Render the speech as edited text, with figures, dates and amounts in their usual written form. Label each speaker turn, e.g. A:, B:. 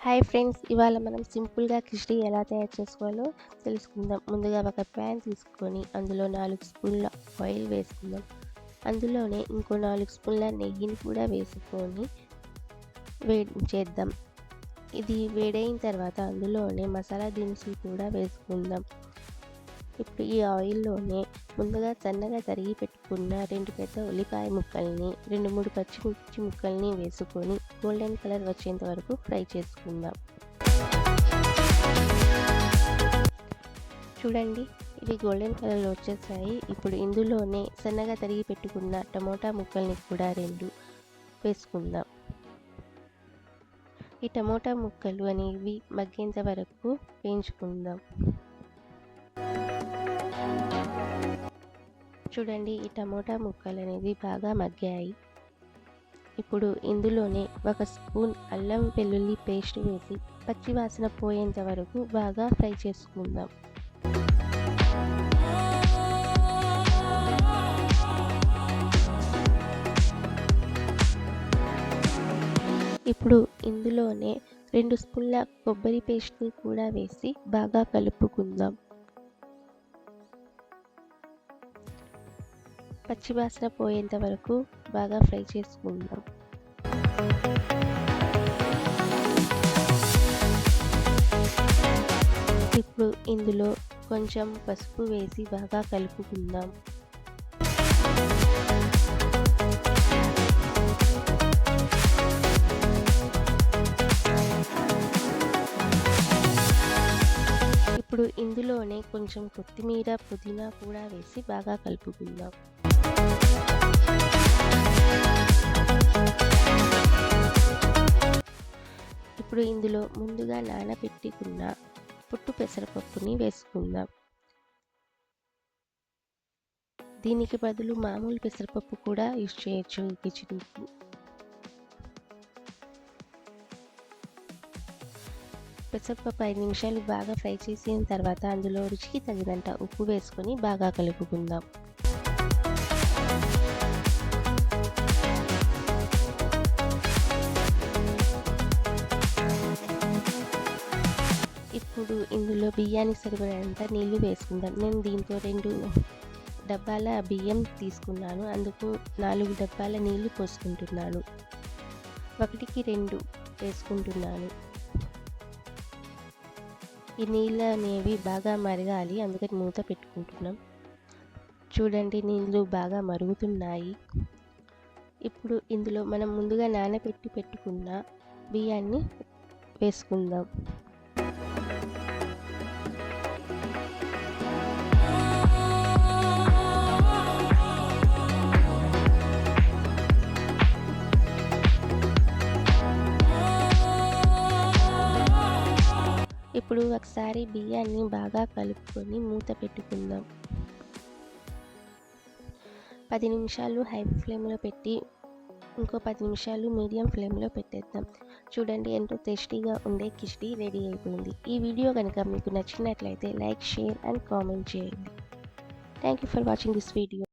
A: Hi friends, ఇవాళ మనం సింపుల్గా కిచిడి ఎలా తయారు చేసుకోవాలో తెలుసుకుందాం. ముందుగా ఒక ప్యాన్ తీసుకొని అందులో 4 స్పూన్ల ఆయిల్ వేసుకుందాం. అందులోనే ఇంకో 4 స్పూన్ల నెయ్యిని కూడా వేసుకొని చేద్దాం. ఇది వేడైన తర్వాత అందులోనే మసాలా దినుసులు కూడా వేసుకుందాం. ఇప్పుడు ఈ ఆయిల్లోనే ముందుగా సన్నగా తరిగి పెట్టుకున్న 2 పెద్ద ఉల్లిపాయ ముక్కల్ని, 2-3 పచ్చిమిర్చి ముక్కల్ని వేసుకొని గోల్డెన్ కలర్ వచ్చేంత వరకు ఫ్రై చేసుకుందాం. చూడండి, ఇవి గోల్డెన్ కలర్లో వచ్చేసాయి. ఇప్పుడు ఇందులోనే సన్నగా తరిగి పెట్టుకున్న టమోటా ముక్కల్ని కూడా 2 వేసుకుందాం. ఈ టమోటా ముక్కలు అనేవి మగ్గేంత వరకు వేయించుకుందాం. చూడండి, ఈ టమోటా ముక్కలు అనేవి బాగా మగ్గాయి. ఇప్పుడు ఇందులోనే 1 స్పూన్ అల్లం వెల్లుల్లి పేస్ట్ వేసి పచ్చి వాసన పోయేంత వరకు బాగా ఫ్రై చేసుకుందాం. ఇప్పుడు ఇందులోనే 2 స్పూన్ల కొబ్బరి పేస్ట్ని కూడా వేసి బాగా కలుపుకుందాం. పచ్చివాసన పోయేంత వరకు బాగా ఫ్రై చేసుకుందాం. ఇప్పుడు ఇందులో కొంచెం పసుపు వేసి బాగా కలుపుకుందాం. ఇప్పుడు ఇందులోనే కొంచెం కొత్తిమీర, పుదీనా కూడా వేసి బాగా కలుపుకుందాం. ఇప్పుడు ఇందులో ముందుగా నానబెట్టుకున్న పొట్టు పెసరపప్పుని వేసుకుందాం. దీనికి బదులు మామూలు పెసరపప్పు కూడా యూజ్ చేయొచ్చు ఈ కిచిడీకి. పెసరపప్పు 5 నిమిషాలు బాగా ఫ్రై చేసిన తర్వాత అందులో రుచికి తగినంత ఉప్పు వేసుకొని బాగా కలుపుకుందాం. ఇప్పుడు ఇందులో బియ్యానికి సరిపడినంత నీళ్లు వేసుకుందాం. నేను దీంతో 2 డబ్బాల బియ్యం తీసుకున్నాను. అందుకు 4 డబ్బాల నీళ్లు పోసుకుంటున్నాను. 1కి 2 వేసుకుంటున్నాను. ఈ నీళ్ళు అనేవి బాగా మరగాలి, అందుకని మూత పెట్టుకుంటున్నాం. చూడండి, నీళ్ళు బాగా మరుగుతున్నాయి. ఇప్పుడు ఇందులో మనం ముందుగా నానబెట్టి పెట్టుకున్న బియ్యాన్ని వేసుకుందాం. ఇప్పుడు ఒకసారి బియ్యాన్ని బాగా కలుపుకొని మూత పెట్టుకుందాం. 10 నిమిషాలు హై ఫ్లేమ్లో పెట్టి ఇంకో 10 నిమిషాలు మీడియం ఫ్లేమ్లో పెట్టేద్దాం. చూడండి, ఎంతో టేస్టీగా ఉండే కిచిడి రెడీ అయిపోయింది. ఈ వీడియో కనుక మీకు నచ్చినట్లయితే లైక్, షేర్ అండ్ కామెంట్ చేయండి. Thank you for watching this video.